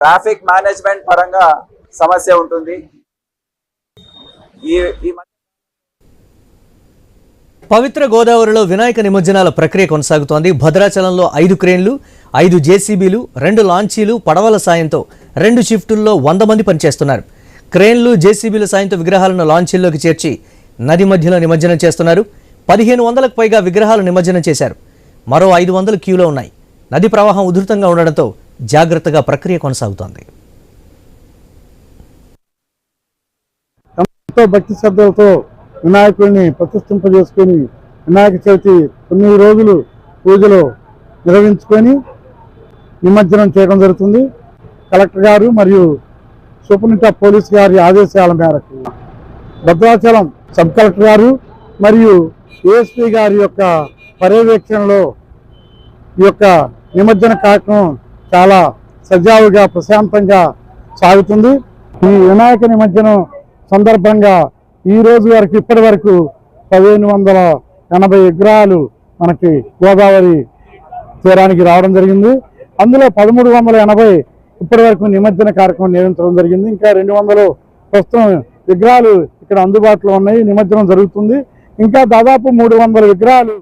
Traffic management పరంగా సమస్య ఉంటుంది. పవిత్ర గోదావరిలో వినాయక నిమజ్జనాల ప్రక్రియ కొనసాగుతోంది. భద్రాచలంలో 5 క్రేన్లు, 5 జేసీబీలు, 2 లాంచీలు, పడవల సాయంతో 2 షిఫ్టుల్లో 100 మంది పనిచేస్తున్నారు. క్రేన్లు, జేసీబీల సాయంతో విగ్రహాలను లాంచీల్లోకి చేర్చి నది మధ్యలో నిమజ్జనం చేస్తున్నారు. 1500కు పైగా విగ్రహాలు నిమజ్జనం చేశారు. మరో 500 క్యూలో ఉన్నాయి. నది ప్రవాహం ఉధృతంగా ఉండడంతో జాగ్రత్తగా ప్రక్రియ కొనసాగుతోంది. భక్తి శ్రద్ధలతో వినాయకుడిని ప్రతిష్ఠింపజేసుకొని వినాయక చవితి 9 రోజులు పూజలు నిర్వహించుకొని నిమజ్జనం చేయడం జరుగుతుంది. కలెక్టర్ గారు మరియు సూపరింటెండెంట్ ఆఫ్ పోలీస్ గారి ఆదేశాల మేరకు భద్రాచలం సబ్ కలెక్టర్ గారు మరియు ఏఎస్పీ గారి యొక్క పర్యవేక్షణలో ఈ యొక్క నిమజ్జన కార్యక్రమం చాలా సజావుగా ప్రశాంతంగా సాగుతుంది. ఈ వినాయక నిమజ్జనం సందర్భంగా ఈ రోజు వరకు ఇప్పటి వరకు 1580 విగ్రహాలు మనకి గోదావరి తీరానికి రావడం జరిగింది. అందులో 1380 ఇప్పటి వరకు నిమజ్జన కార్యక్రమం నిర్వహించడం జరిగింది. ఇంకా 200 ప్రస్తుతం విగ్రహాలు ఇక్కడ అందుబాటులో ఉన్నాయి, నిమజ్జనం జరుగుతుంది. ఇంకా దాదాపు 300 విగ్రహాలు